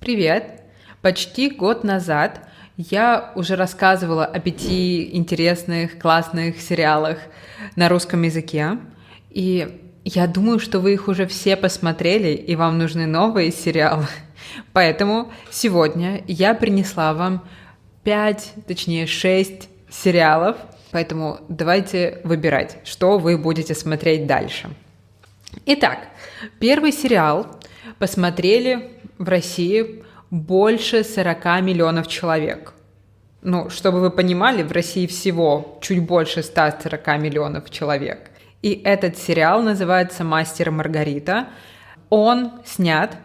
Привет! Почти год назад я уже рассказывала о 5 интересных, классных сериалах на русском языке, и я думаю, что вы их уже все посмотрели, и вам нужны новые сериалы. Поэтому сегодня я принесла вам 5, точнее 6 сериалов, поэтому давайте выбирать, что вы будете смотреть дальше. Итак, первый сериал посмотрели в России больше 40 миллионов человек. Ну, чтобы вы понимали, в России всего чуть больше 140 миллионов человек. И этот сериал называется «Мастер и Маргарита». Он снят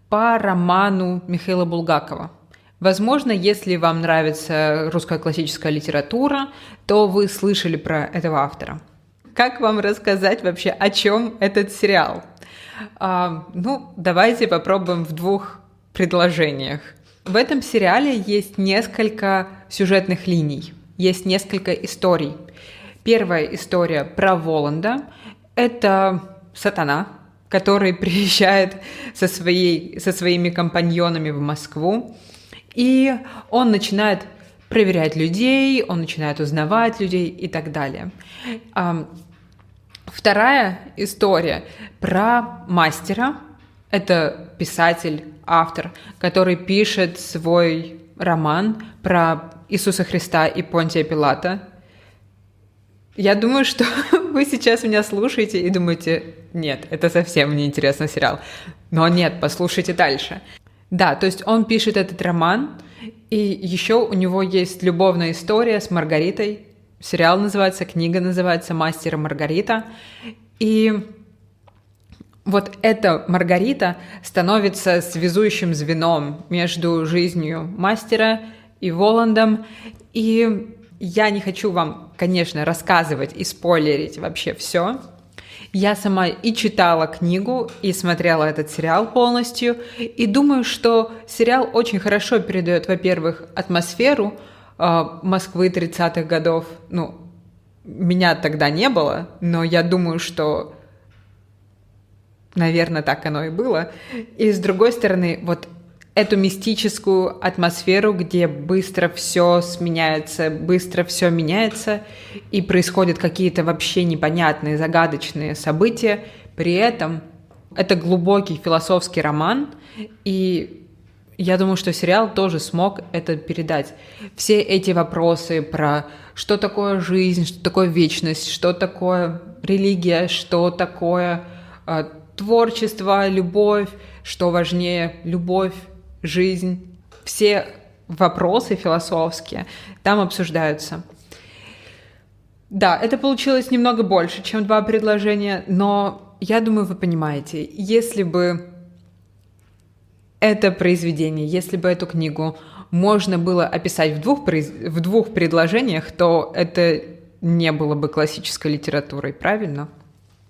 по роману Михаила Булгакова. Возможно, если вам нравится русская классическая литература, то вы слышали про этого автора. Как вам рассказать вообще, о чем этот сериал? Давайте попробуем в 2 предложениях. В этом сериале есть несколько сюжетных линий, есть несколько историй. Первая история про Воланда. Это сатана, который приезжает со своими компаньонами в Москву, и он начинает проверять людей, он начинает узнавать людей и так далее. Вторая история про мастера. Это писатель, автор, который пишет свой роман про Иисуса Христа и Понтия Пилата. Я думаю, что вы сейчас меня слушаете и думаете, нет, это совсем не интересный сериал. Но нет, послушайте дальше. Да, то есть он пишет этот роман, и еще у него есть любовная история с Маргаритой. Сериал называется, книга называется «Мастер и Маргарита». И вот эта Маргарита становится связующим звеном между жизнью мастера и Воландом. И я не хочу вам, конечно, рассказывать и спойлерить вообще все. Я сама и читала книгу, и смотрела этот сериал полностью. И думаю, что сериал очень хорошо передает, во-первых, атмосферу Москвы 30-х годов. Меня тогда не было, но я думаю, что, наверное, так оно и было. И с другой стороны, вот эту мистическую атмосферу, где быстро все сменяется, быстро все меняется, и происходят какие-то вообще непонятные, загадочные события. При этом это глубокий философский роман, и я думаю, что сериал тоже смог это передать. Все эти вопросы про что такое жизнь, что такое вечность, что такое религия, что такое творчество, любовь, что важнее любовь, жизнь. Все вопросы философские там обсуждаются. Да, это получилось немного больше, чем 2 предложения, но я думаю, вы понимаете, если бы это произведение, если бы эту книгу можно было описать в 2 предложениях, то это не было бы классической литературой, правильно?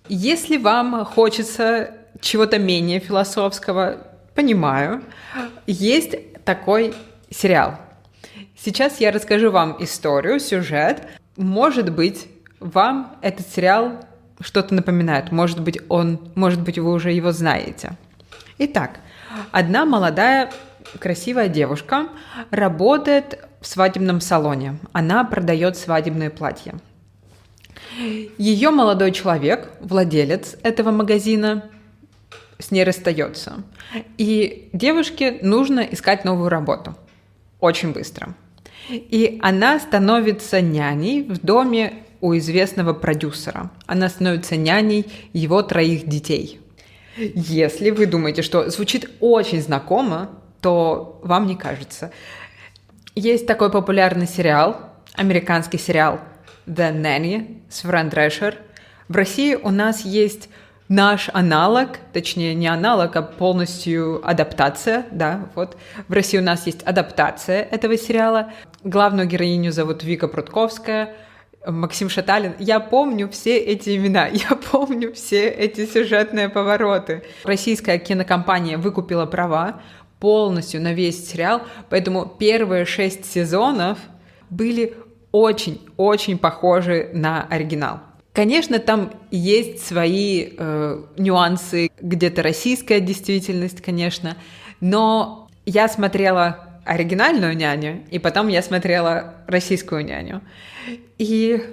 Если вам хочется чего-то менее философского, понимаю, есть такой сериал. Сейчас я расскажу вам историю, сюжет. Может быть, вам этот сериал что-то напоминает, может быть, вы уже его знаете. Итак, одна молодая, красивая девушка работает в свадебном салоне. Она продает свадебные платья. Ее молодой человек, владелец этого магазина, с ней расстается. И девушке нужно искать новую работу. Очень быстро. И она становится няней в доме у известного продюсера. Она становится няней его 3 детей. Если вы думаете, что звучит очень знакомо, то вам не кажется. Есть такой популярный сериал, американский сериал «The Nanny» с Фран Дрешер. В России у нас есть наш аналог, точнее не аналог, а полностью адаптация, да, вот. В России у нас есть адаптация этого сериала. Главную героиню зовут Вика Прудковская, Максим Шаталин. Я помню все эти имена, я помню все эти сюжетные повороты. Российская кинокомпания выкупила права полностью на весь сериал, поэтому первые 6 сезонов были очень-очень похожи на оригинал. Конечно, там есть свои нюансы, где-то российская действительность, конечно, но Я смотрела оригинальную «Няню», и потом я смотрела российскую «Няню». И,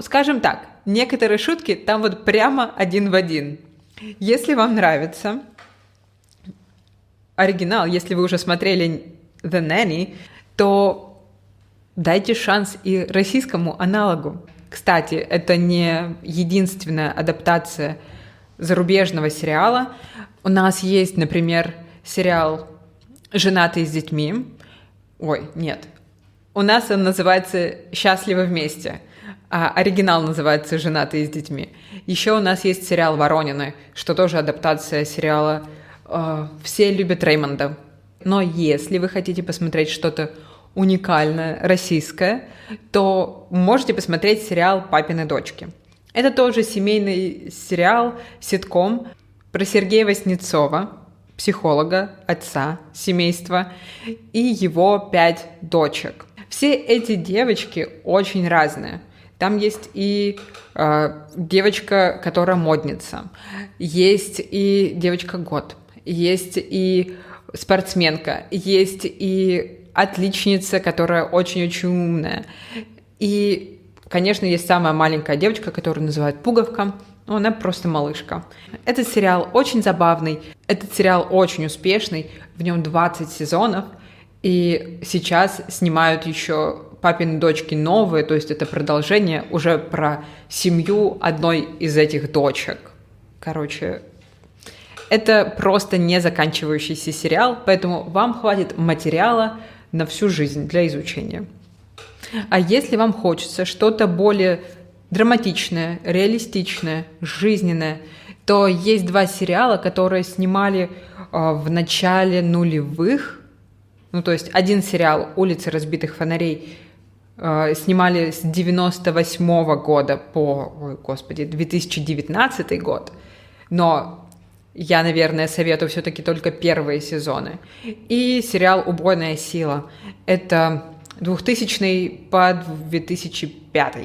скажем так, некоторые шутки там вот прямо один в один. Если вам нравится оригинал, если вы уже смотрели «The Nanny», то дайте шанс и российскому аналогу. Кстати, это не единственная адаптация зарубежного сериала. У нас есть, например, сериал «Женатые с детьми». Ой, нет. У нас он называется «Счастливы вместе», а оригинал называется «Женатые с детьми». Еще у нас есть сериал «Воронины», что тоже адаптация сериала «Все любят Рэймонда». Но если вы хотите посмотреть что-то уникальное, российское, то можете посмотреть сериал «Папины дочки». Это тоже семейный сериал, ситком про Сергея Васнецова, психолога, отца семейства, и его 5 дочек. Все эти девочки очень разные. Там есть и девочка, которая модница, есть и девочка-год, есть и спортсменка, есть и отличница, которая очень-очень умная. И, конечно, есть самая маленькая девочка, которую называют Пуговка, но она просто малышка. Этот сериал очень забавный, этот сериал очень успешный, в нем 20 сезонов, и сейчас снимают еще «Папины дочки» новые, то есть это продолжение уже про семью одной из этих дочек. Короче, это просто не заканчивающийся сериал, поэтому вам хватит материала на всю жизнь для изучения. А если вам хочется что-то более драматичное, реалистичное, жизненное, то есть 2 сериала, которые снимали в начале нулевых. То есть один сериал «Улицы разбитых фонарей» снимали с 98 года по, 2019 год. Но я, наверное, советую все-таки только первые сезоны. И сериал «Убойная сила». Это 2000 по 2005.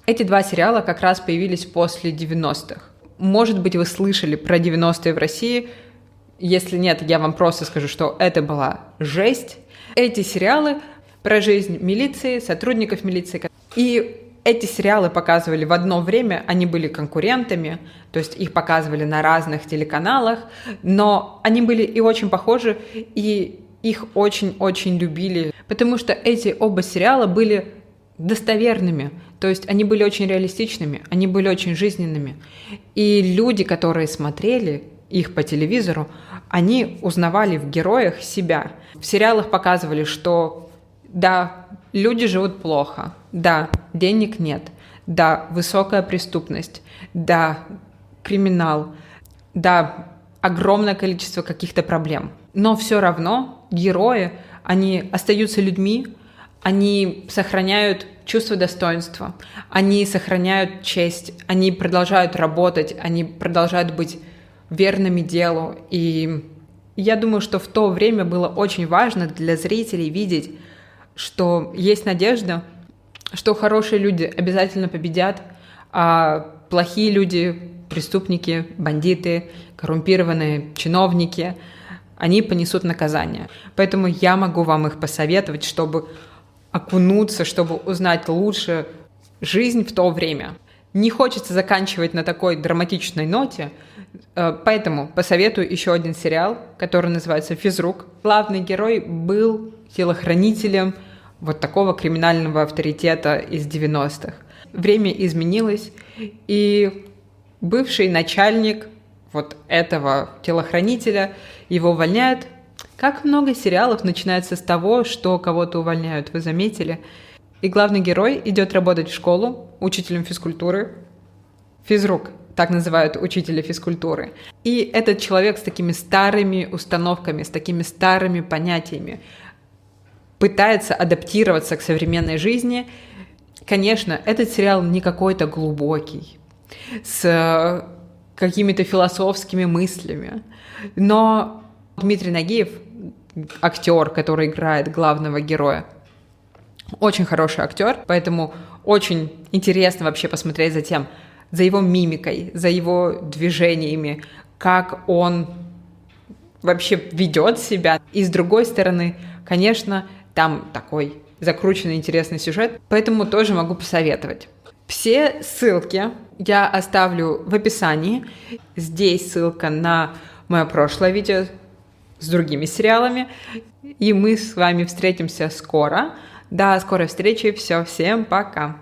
Эти 2 сериала как раз появились после 90-х. Может быть, вы слышали про 90-е в России. Если нет, я вам просто скажу, что это была жесть. Эти сериалы про жизнь милиции, сотрудников милиции. И эти сериалы показывали в одно время, они были конкурентами, то есть их показывали на разных телеканалах, но они были и очень похожи, и их очень-очень любили, потому что эти оба сериала были достоверными, то есть они были очень реалистичными, они были очень жизненными. И люди, которые смотрели их по телевизору, они узнавали в героях себя. В сериалах показывали, что да, люди живут плохо, да, денег нет, да, высокая преступность, да, криминал, да, огромное количество каких-то проблем. Но все равно герои, они остаются людьми, они сохраняют чувство достоинства, они сохраняют честь, они продолжают работать, они продолжают быть верными делу. И я думаю, что в то время было очень важно для зрителей видеть, что есть надежда, что хорошие люди обязательно победят, а плохие люди, преступники, бандиты, коррумпированные чиновники, они понесут наказание. Поэтому я могу вам их посоветовать, чтобы окунуться, чтобы узнать лучше жизнь в то время. Не хочется заканчивать на такой драматичной ноте, поэтому посоветую еще один сериал, который называется «Физрук». Главный герой был телохранителем вот такого криминального авторитета из 90-х. Время изменилось, и бывший начальник вот этого телохранителя его увольняют. Как много сериалов начинается с того, что кого-то увольняют, вы заметили? И главный герой идет работать в школу учителем физкультуры. Физрук, так называют учителя физкультуры. И этот человек с такими старыми установками, с такими старыми понятиями пытается адаптироваться к современной жизни. Конечно, этот сериал не какой-то глубокий, с какими-то философскими мыслями, но Дмитрий Нагиев, актер, который играет главного героя, очень хороший актер, поэтому очень интересно вообще посмотреть за его мимикой, за его движениями, как он вообще ведет себя. И с другой стороны, конечно, там такой закрученный интересный сюжет, поэтому тоже могу посоветовать. Все ссылки я оставлю в описании. Здесь ссылка на мое прошлое видео с другими сериалами. И мы с вами встретимся скоро. До скорой встречи. Все, всем пока.